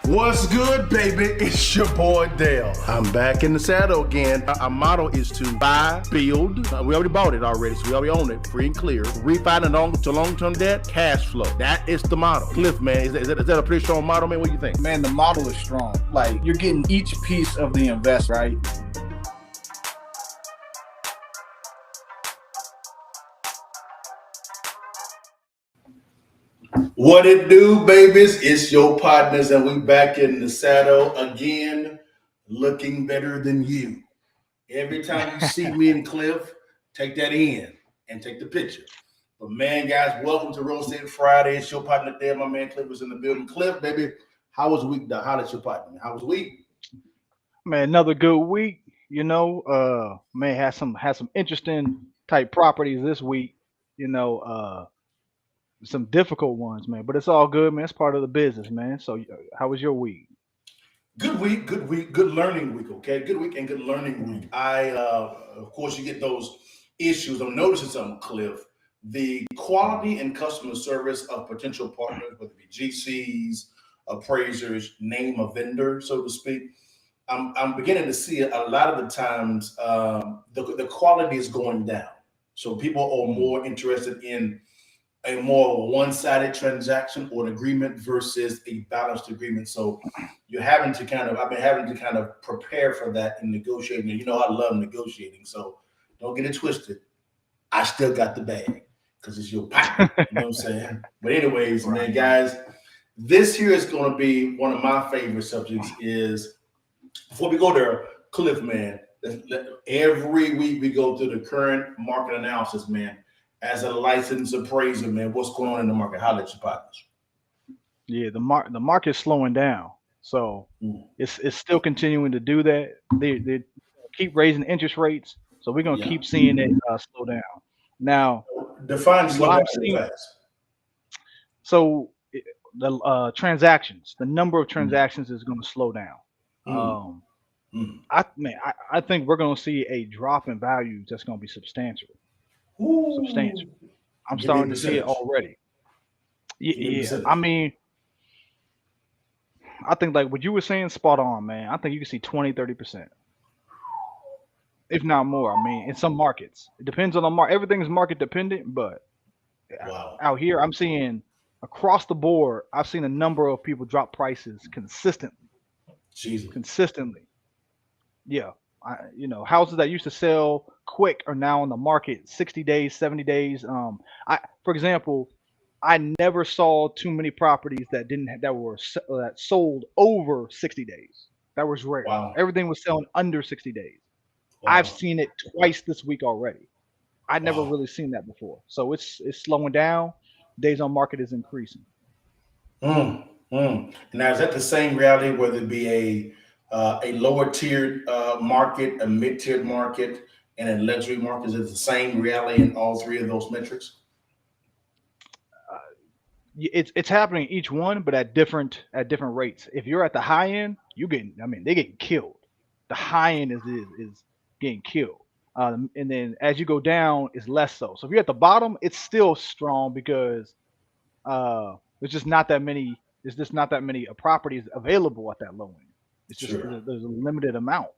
What's good, baby? It's your boy Dale. I'm back in the saddle again. Our motto is to buy, build. We already bought it already, so we already own it, free and clear. Refinance to long-term debt, cash flow. That is the motto. Cliff, man, is that a pretty strong motto, man? What do you think? Man, the model is strong. Like, you're getting each piece of the invest, right? What it do, babies? It's your partners, and we back in the saddle again, looking better than you. Every time you see me and Cliff, take that in and take the picture. But man, guys, welcome to Real Estate Friday. It's your partner there. My man Cliff was in the building. Cliff, baby, how was the week? How was your partner? How was the week? Man, another good week. Man, had some interesting type properties this week. Some difficult ones, man. But it's all good, man. It's part of the business, man. So, how was your week? Good week, good week, good learning week. Okay, good week and good learning week. Of course, you get those issues. I'm noticing something, Cliff. The quality and customer service of potential partners, whether it be GCs, appraisers, name a vendor, so to speak. I'm beginning to see a lot of the times the quality is going down. So people are more interested in a more one-sided transaction or an agreement versus a balanced agreement. So I've been having to kind of prepare for that in negotiating. And you know, I love negotiating. So don't get it twisted. I still got the bag because it's your partner. You know what I'm saying? But anyways, man, guys, this here is going to be one of my favorite subjects is, before we go there, Cliff, man, every week we go through the current market analysis, man. As a licensed appraiser, man, what's going on in the market? How let your partners? Yeah, the market's slowing down. So it's still continuing to do that. They keep raising interest rates. So we're gonna keep seeing it slow down. Now, Define slow down seeing, fast. so the transactions, the number of transactions is going to slow down. Um, I think we're going to see a drop in values that's going to be substantial. Ooh. Substantial. I'm Give me a starting to see it percentage. already. Give me a Yeah, percentage. I mean, I think like what you were saying, spot on, man. I think you can see 20, 30%, if not more. I mean, in some markets, it depends on the market. Everything's market dependent, but Wow. out here, I'm seeing across the board, I've seen a number of people drop prices Jesus. consistently. Yeah. Houses that used to sell quick are now on the market 60 days, 70 days. For example, I never saw too many properties that didn't have, that sold over 60 days. That was rare. Wow. Everything was selling under 60 days. I've Wow. seen it twice this week already. I'd never Wow. really seen that before. So it's slowing down. Days on market is increasing. Now, is that the same reality, whether it be a lower tiered market, a mid tiered market, and a luxury market? Is it the same reality in all three of those metrics? It's happening each one, but at different rates. If you're at the high end, they're getting killed. The high end is getting killed. And then as you go down, it's less so. So if you're at the bottom, it's still strong because there's just not that many. There's just not that many properties available at that low end. It's just Sure. there's a limited amount.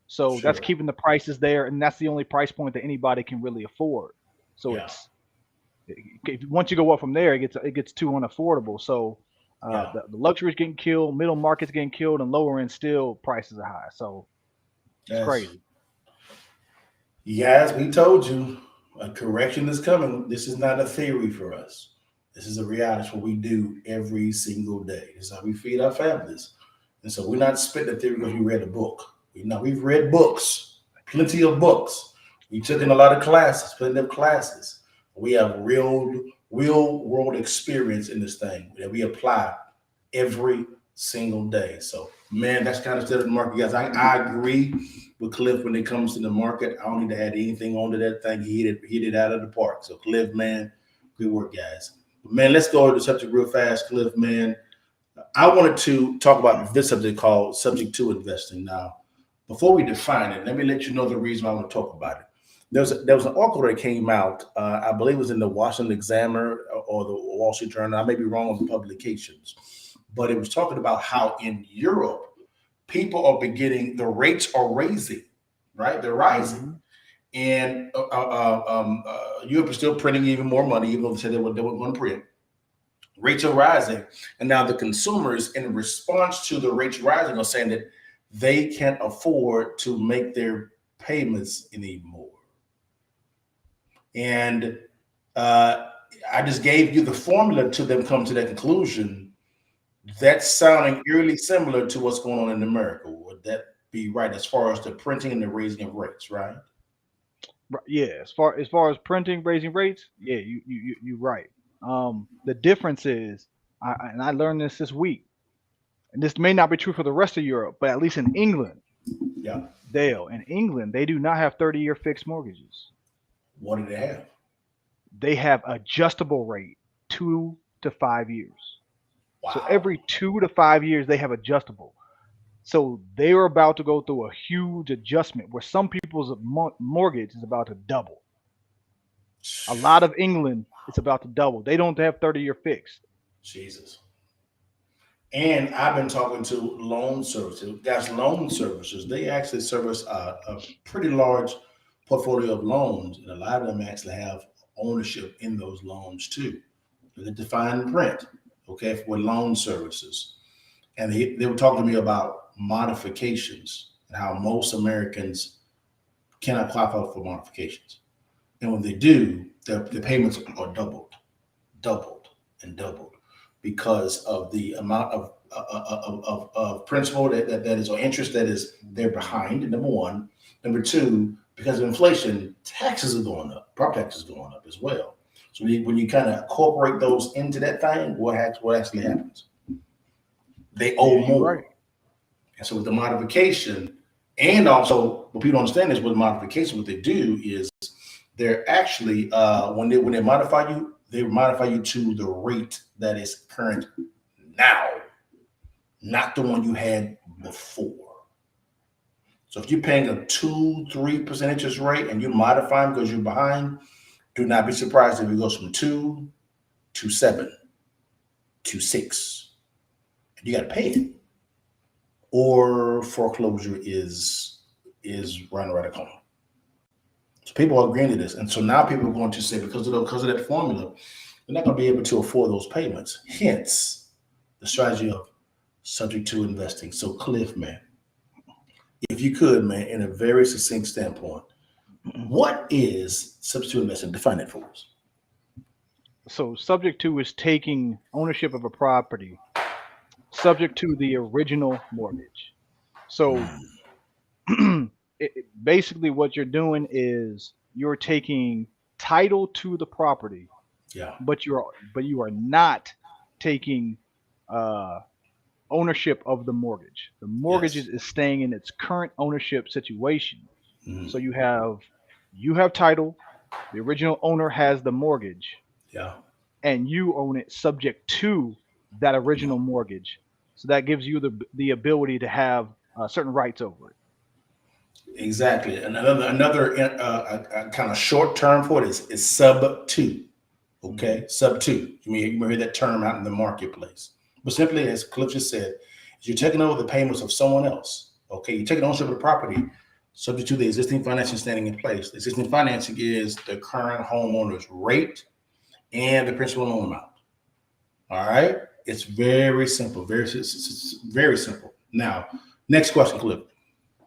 So that's Sure. keeping the prices there, and that's the only price point that anybody can really afford. So Yeah. it's once you go up from there, it gets too unaffordable. So Yeah. the luxury is getting killed, middle market's getting killed, and lower end still prices are high. So it's Yes. crazy. Yes, we told you a correction is coming. This is not a theory for us. This is a reality. It's what we do every single day. This is how we feed our families. And so we're not spitting a theory because we read a book. We've read books, plenty of books. We took in a lot of classes, plenty of classes. We have real world experience in this thing that we apply every single day. So, man, that's kind of state of the market, guys. I agree with Cliff when it comes to the market. I don't need to add anything onto that thing. He hit it out of the park. So, Cliff, man, good work, guys. But man, let's go to the subject real fast, Cliff, man. I wanted to talk about this subject called subject to investing. Now, before we define it, let me let you know the reason why I want to talk about it. There was an article that came out, I believe it was in the Washington Examiner or the Wall Street Journal. I may be wrong on the publications, but it was talking about how in Europe, people are beginning, the rates are raising, right? They're rising. Mhm. And Europe is still printing even more money, even though they said they were going to print. Rates are rising. And now the consumers, in response to the rates rising, are saying that they can't afford to make their payments anymore. And I just gave you the formula to them come to that conclusion. That's sounding eerily similar to what's going on in America. Would that be right as far as the printing and the raising of rates, right? Yeah, as far as printing, raising rates, yeah, you're right. The difference is, and I learned this week, and this may not be true for the rest of Europe, but at least in England, Yeah. in England, they do not have 30-year fixed mortgages. What do they have? They have adjustable rate, 2 to 5 years. So Wow. every 2 to 5 years, they have adjustable. So they are about to go through a huge adjustment where some people's mortgage is about to double. A lot of England is about to double. They don't have 30-year fixed. Jesus. And I've been talking to loan services. That's loan services. They actually service a pretty large portfolio of loans, and a lot of them actually have ownership in those loans too. The defined print, okay, for loan services. And they were talking to me about modifications and how most Americans cannot qualify for modifications. And when they do, the payments are doubled, and doubled because of the amount of principal that is or interest that is they're behind. Number one. Number two, because of inflation, taxes are going up. Property taxes are going up as well. So when you kind of incorporate those into that thing, what actually happens? They Yeah, owe you're right. more. And so with the modification, and also what people don't understand is with modification, what they do is they're actually when they modify you to the rate that is current now, not the one you had before. So if you're paying a 2-3% interest rate and you modify them because you're behind, do not be surprised if it goes from 2 to 7 to 6. And you got to pay it, or foreclosure is right around the corner. So people are agreeing to this, and so now people are going to say because of that formula, they're not going to be able to afford those payments. Hence, the strategy of subject to investing. So, Cliff, man, if you could, man, in a very succinct standpoint, what is subject to investing? Define it for us. So subject to is taking ownership of a property subject to the original mortgage. So Mm, basically what you're doing is you're taking title to the property, yeah. but you are not taking uh, ownership of the mortgage. The mortgage Yes. is staying in its current ownership situation. So Mm, you have title, the original owner has the mortgage, yeah. and you own it subject to that Yeah. original mortgage. So that gives you the ability to have certain rights over it. Exactly. And another kind of short term for it is sub two. Hmm. Okay, sub two. You may hear that term out in the marketplace. But simply, as Cliff just said, is you're taking over the payments of someone else. Okay, you're taking ownership of the property subject to the existing financing standing in place. The existing financing is the current homeowner's rate and the principal loan amount. All right, it's very simple, very simple. Now, next question, Cliff.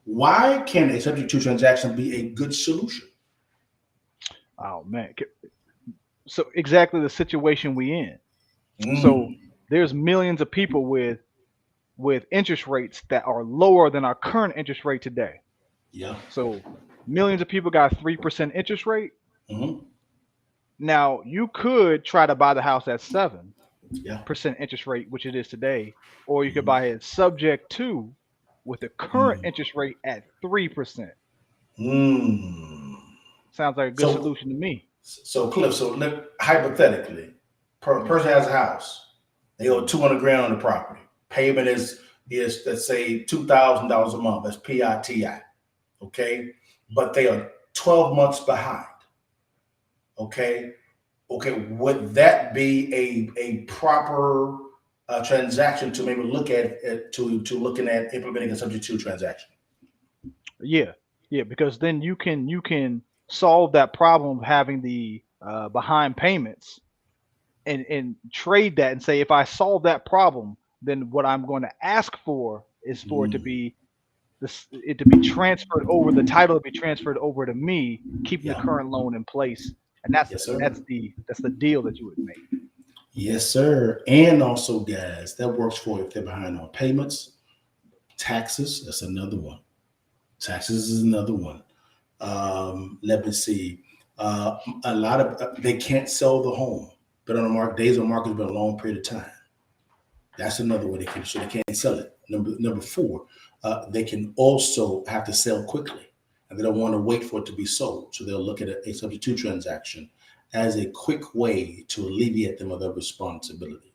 Why can a subject to transaction be a good solution? Oh man. So exactly the situation we in. So Mm, there's millions of people with interest rates that are lower than our current interest rate today. yeah. So millions of people got 3% interest rate. Hmm. Now you could try to buy the house at 7% Yeah. interest rate, which it is today, or you could Hmm. buy it subject to with the current Mm. interest rate at 3%. Mm. Sounds like a good So, solution to me. Cliff, so look, hypothetically, Hmm. person has a house. They owe Hmm. 200 grand on the property. Payment is let's say $2,000 a month. That's PITI. Okay, but they are 12 months behind. Okay, okay. Would that be a proper transaction to maybe look at to looking at implementing a subject to transaction. Yeah, yeah, because then you can solve that problem of having the behind payments and trade that and say if I solve that problem, then what I'm going to ask for is for it to Mm, be it to be transferred over, the title to be transferred over to me, keeping the yeah. current loan in place, and that's Yes, sir. that's the deal that you would make. Yes, sir. And also, guys, that works for if they're behind on payments, taxes. That's another one. Taxes is another one. Let me see. A lot of they can't sell the home, but on the market, days on market has been a long period of time. That's another way they can, so they can't sell it. Number four, they can also have to sell quickly, and they don't want to wait for it to be sold. So they'll look at a subject to transaction as a quick way to alleviate them of their responsibility.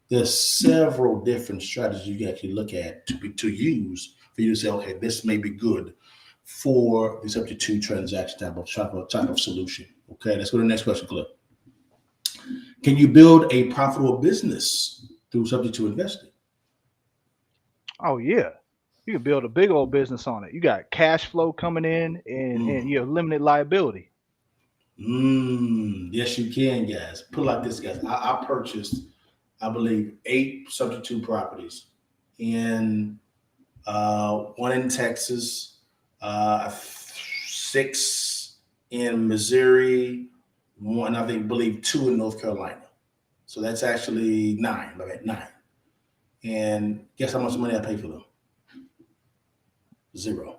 There's several different strategies you can actually look at to use for you to say, okay, this may be good for the subject to transaction type of solution. Okay, let's go to the next question, Cliff. Can you build a profitable business through subject to investing? Oh yeah, you can build a big old business on it. You got cash flow coming in, and Mm. you have limited liability. Yes, you can, guys. Put it like this, guys. I purchased, I believe, 8 subject to properties in one in Texas, 6 in Missouri, one I think believe 2 in North Carolina. So that's actually 9. I'm at 9. And guess how much money I paid for them? 0.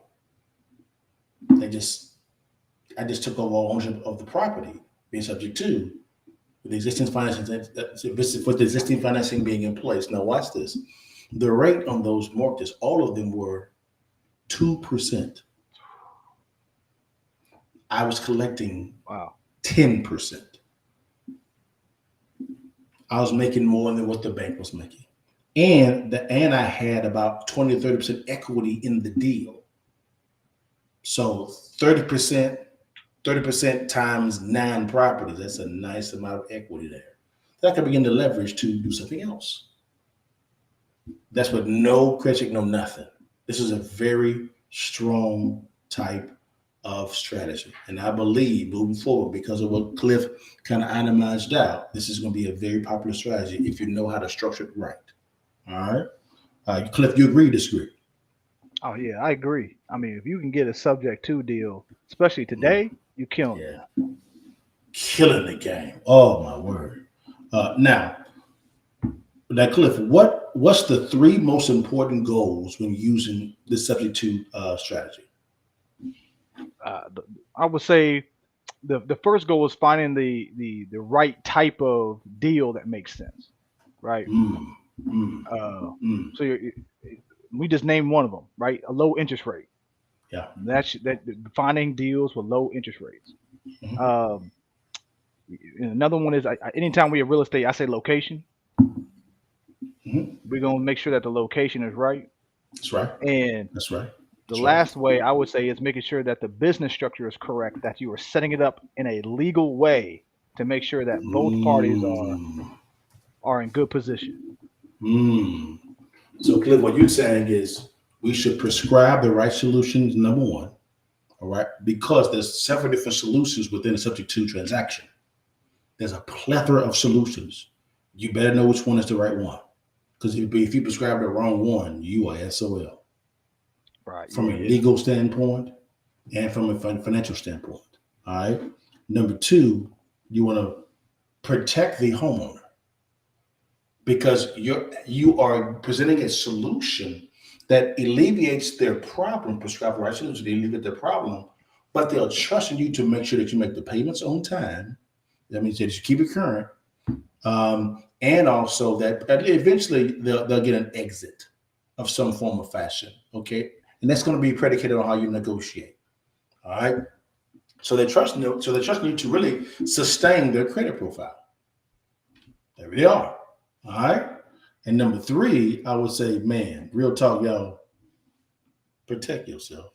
They just I just took over ownership of the property, being subject to with the existing financing with the existing financing being in place. Now watch this. The rate on those mortgages, all of them were 2%. I was collecting Wow. 10%. I was making more than what the bank was making. And I had about 20 or 30% equity in the deal. So 30% times 9 properties, that's a nice amount of equity there. That could begin to leverage to do something else. That's with no credit, no nothing. This is a very strong type of strategy. And I believe moving forward, because of what Cliff kind of itemized out, this is going to be a very popular strategy if you know how to structure it right. All right. Cliff, you agree or disagree? Oh yeah, I agree. I mean, if you can get a subject to deal, especially today, you killing it. Yeah. Killing the game. Oh, my word. Now, Cliff, what's the 3 most important goals when using the subject to strategy? I would say the first goal is finding the right type of deal that makes sense, right? Mm, mm, Uh, mm. so we just named one of them, right? A low interest rate. Yeah. That finding deals with low interest rates. Mhm, Um, and another one is anytime we have real estate, I say location. mhm. We're gonna make sure that the location is right. That's right. And That's right. the That's right. last way I would say is making sure that the business structure is correct, that you are setting it up in a legal way to make sure that both parties Mm, are in good position. mm. So, Cliff, what you're saying is we should prescribe the right solutions, number one, all right, because there's several different solutions within a subject to transaction. There's a plethora of solutions. You better know which one is the right one. Because if you prescribe the wrong one, you are SOL Right. from a Yeah. legal standpoint and from a financial standpoint. All right. Number 2, you want to protect the homeowner because you are presenting a solution that alleviates their problem. Prescribe the right solution to alleviate their problem, but they'll trust in you to make sure that you make the payments on time. That means that you keep it current. And also that eventually they'll get an exit of some form of fashion. Okay. And that's going to be predicated on how you negotiate. All right. So they're trusting you to really sustain their credit profile. There they are. All right. And number 3, I would say, man, real talk, y'all, protect yourself.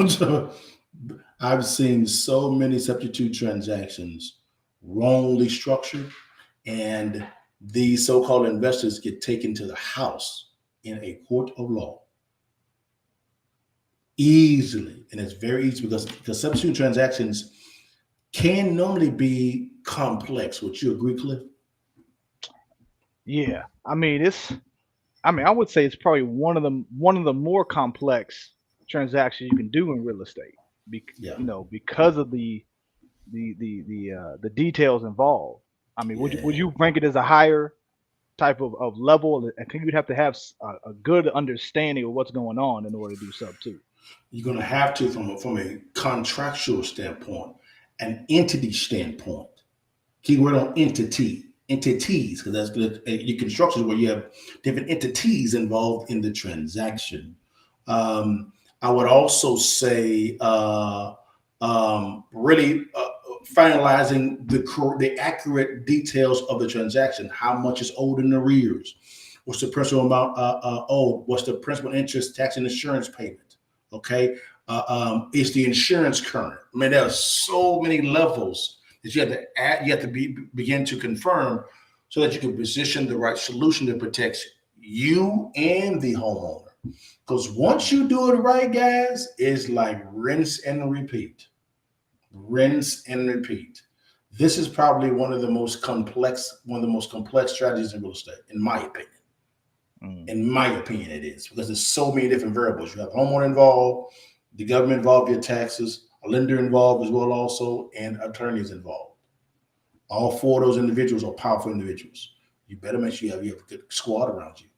So, I've seen so many substitute transactions wrongly structured and these so-called investors get taken to the house in a court of law easily, and it's very easy because substitute transactions can normally be complex. Would you agree, Cliff? Yeah, I mean I would say it's probably one of the more complex transactions you can do in real estate. Yeah, Because of the details involved. I mean, would yeah. you rank it as a higher type of level? I think you'd have to have a good understanding of what's going on in order to do sub two. You're going to have to from a contractual standpoint, an entity standpoint. Keyword on entities, because that's good. Your construction where you have different entities involved in the transaction. I would also say really finalizing the accurate details of the transaction. How much is owed in arrears? What's the principal amount owed? What's the principal interest, tax, and insurance payment? Okay, is the insurance current? I mean, there are so many levels that you have to add, you have to begin to confirm so that you can position the right solution that protects you and the homeowner. Because once you do it right, guys, it's like rinse and repeat. Rinse and repeat. This is probably one of the most complex strategies in real estate, in my opinion. In my opinion, it is because there's so many different variables. You have homeowner involved, the government involved, your taxes, a lender involved as well, also, and attorneys involved. All four of those individuals are powerful individuals. You better make sure you have a good squad around you,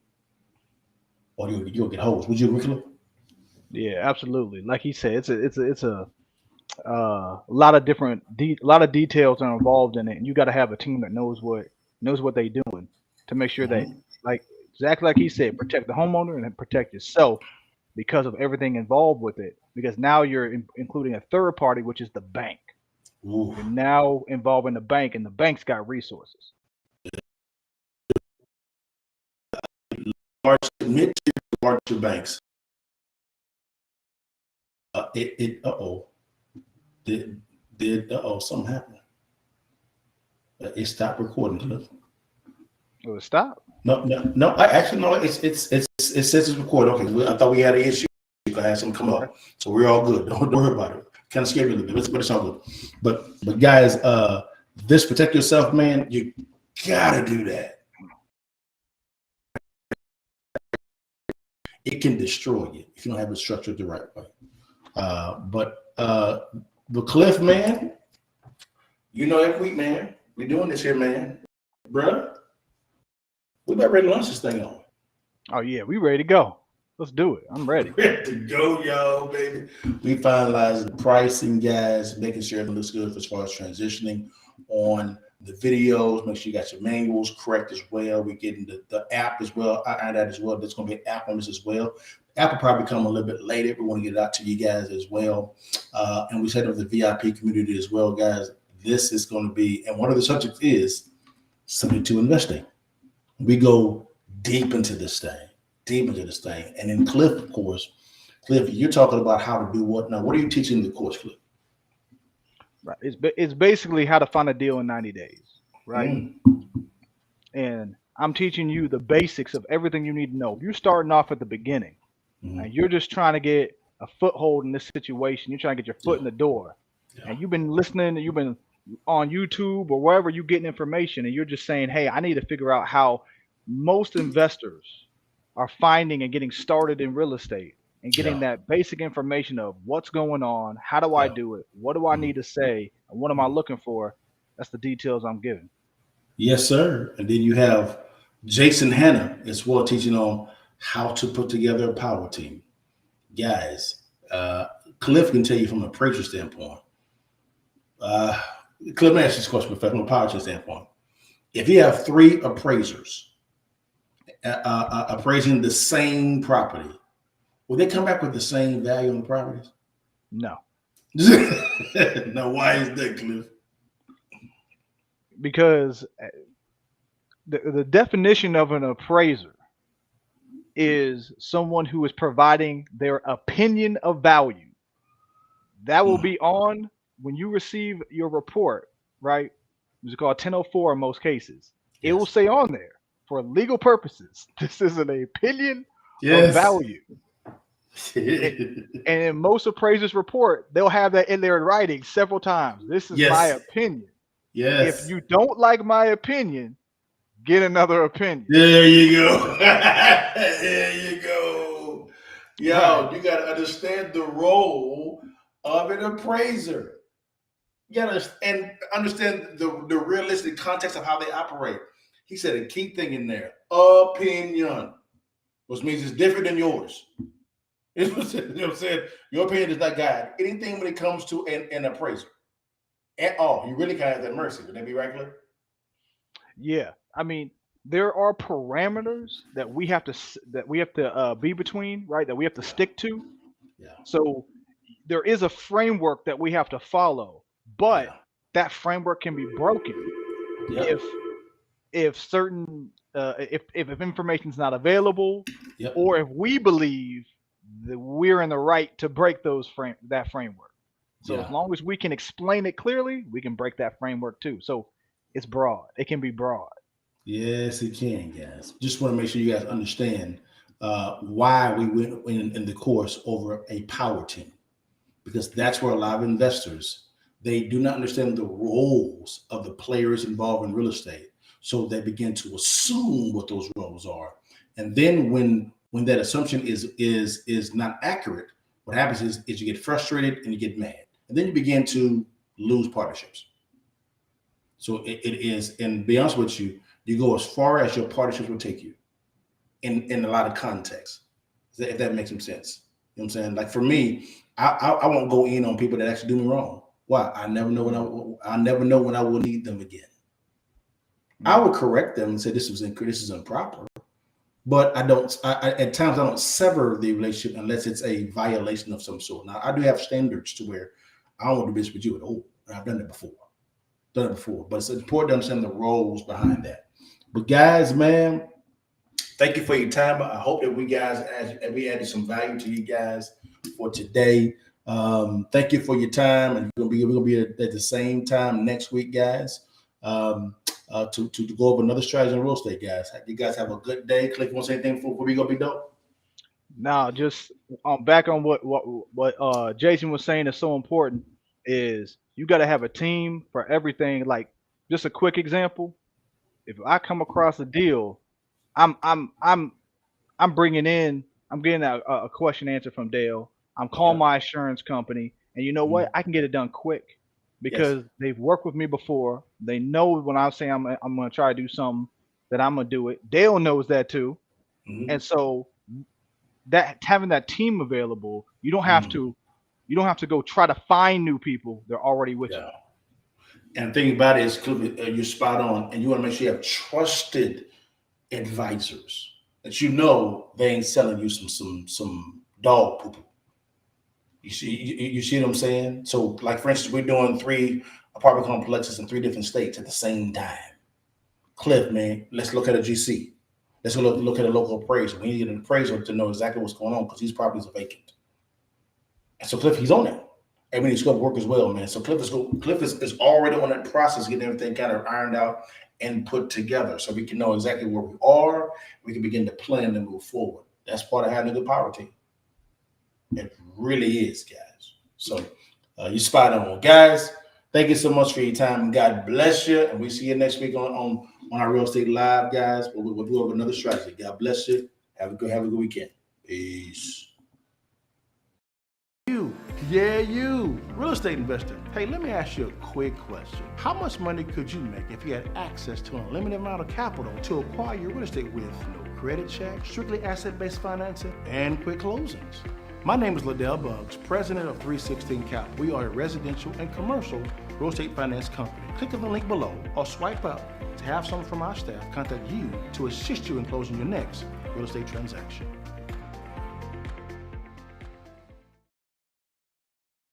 or you'll get hosed. Would you agree, Cliff? Yeah, absolutely. Like he said, it's a lot of lot of details are involved in it, and you got to have a team that knows what they're doing to make sure that, Mm-hmm. like exactly like he said, protect the homeowner and then protect yourself because of everything involved with it. Because now you're including a third party, which is the bank. Ooh. You're now involving the bank, and the bank's got resources. Mid-tier larger banks. Something happened. It stopped recording, Cliff. Will it stop? No. I actually no. It says it's recorded. Okay, I thought we had an issue. I had something come Okay. up, so we're all good. Don't worry about it. Kind of scared me a little bit, but it's all good. But guys, this protect yourself, man. You gotta do that. It can destroy you if you don't have it structured the right way. But Cliff, man, every week, man, we're doing this here, man, bro. We better ready to launch this thing on. Oh yeah, we ready to go. Let's do it. I'm ready. Ready to go, y'all, baby. We finalized the pricing, guys, making sure it looks good as far as transitioning on the videos. Make sure you got your manuals correct as well. We're getting the app as well. I add that as well. There's going to be an app on this as well. The app will probably come a little bit later. We want to get it out to you guys as well. And we set up the VIP community as well, guys. This is going to be, and one of the subjects is subject to investing. We go deep into this thing. And then Cliff, of course, you're talking about how to do what now. What are you teaching the course, Cliff? Right. It's basically how to find a deal in 90 days, right? And I'm teaching you the basics of everything you need to know. If you're starting off at the beginning and you're just trying to get a foothold in this situation, you're trying to get your foot in the door, and you've been listening, you've been on YouTube or wherever you're getting information, and you're just saying, hey, I need to figure out how most investors are finding and getting started in real estate and getting that basic information of what's going on, how do I do it, what do I need to say, and what am I looking for. That's the details I'm giving. Yes, sir. And then you have Jason Hanna as well, teaching on how to put together a power team. Guys, Cliff can tell you from an appraiser standpoint. Cliff, let me ask you this question from a power team standpoint. If you have three appraisers appraising the same property, will they come back with the same value on the properties? No. Now, why is that, Cliff? Because the definition of an appraiser is someone who is providing their opinion of value. That will be on when you receive your report, right? It's called 1004 in most cases. It will Yes. say on there, for legal purposes, this is an opinion of Yes. value. And in most appraisers report, they'll have that in there in writing several times. This is my Yes. opinion. If Yes. you don't like my opinion, get another opinion. There you go. There you go. Yo, Right. you got to understand the role of an appraiser. You got to understand the realistic context of how they operate. He said a key thing in there: opinion, which means it's different than yours. You know what I'm saying? Your opinion does not guide anything when it comes to an appraiser at all. You really can't have that mercy. Would that be right, Cliff? Yeah. I mean, there are parameters that we have to be between, right? That we have to Yeah. stick to. Yeah. So there is a framework that we have to follow, but Yeah. that framework can be broken Yep. if certain if information is not available, Yep. or if we believe that we're in the right to break that framework. So Yeah. as long as we can explain it clearly, we can break that framework too. So it's broad. It can be broad. Yes, it can, guys. Just want to make sure you guys understand why we went in the course over a power team, because that's where a lot of investors, they do not understand the roles of the players involved in real estate, so they begin to assume what those roles are, and then when that assumption is not accurate, what happens is you get frustrated and you get mad, and then you begin to lose partnerships. So it is, and to be honest with you, you go as far as your partnerships will take you in a lot of contexts, if that makes some sense. You know what I'm saying? Like for me, I won't go in on people that actually do me wrong. Why? I never know when I will need them again. I would correct them and say this is improper, but I don't. At times I don't sever the relationship unless it's a violation of some sort. Now I do have standards to where I don't want to do business with you at all. I've done it before. But it's important to understand the roles behind that. But guys, man, thank you for your time. I hope that we added some value to you guys for today. Thank you for your time, and we're gonna be at the same time next week, guys. To go over another strategy in real estate, guys. You guys have a good day. Click, want to say anything before we go be dope? Now, just back on what Jason was saying is so important is you got to have a team for everything. Like just a quick example: if I come across a deal, I'm I'm I'm I'm getting a question answer from Dale. I'm calling Yeah. my insurance company, and you know what? I can get it done quick Yes. because they've worked with me before. They know when I say I'm going to try to do something that I'm going to do it. Dale knows that too, Mhm. and so that having that team available, you don't have to go try to find new people. They're already with you. Yeah. And the thing about it is, Cliff, you're spot on, and you want to make sure you have trusted advisors that you know they ain't selling you some dog poop. You see what I'm saying? So, like for instance, we're doing 3 apartment complexes in 3 different states at the same time. Cliff, man, let's look at a GC. Let's look at a local appraiser. We need to get an appraiser to know exactly what's going on because these properties are vacant. And so Cliff, he's on that. And we need to scope work as well, man. So Cliff is already on that process, getting everything kind of ironed out and put together so we can know exactly where we are. We can begin to plan and move forward. That's part of having a good power team. It really is, guys. So you spot on. Guys, thank you so much for your time. God bless you. And we see you next week on our Real Estate Live, guys. We'll do over another strategy. God bless you. Have a good weekend. Peace. You, real estate investor. Hey, let me ask you a quick question. How much money could you make if you had access to an unlimited amount of capital to acquire your real estate with no credit check, strictly asset-based financing, and quick closings? My name is Liddell Buggs, president of 316 Capital. We are a residential and commercial real estate finance company. Click on the link below or swipe up to have someone from our staff contact you to assist you in closing your next real estate transaction.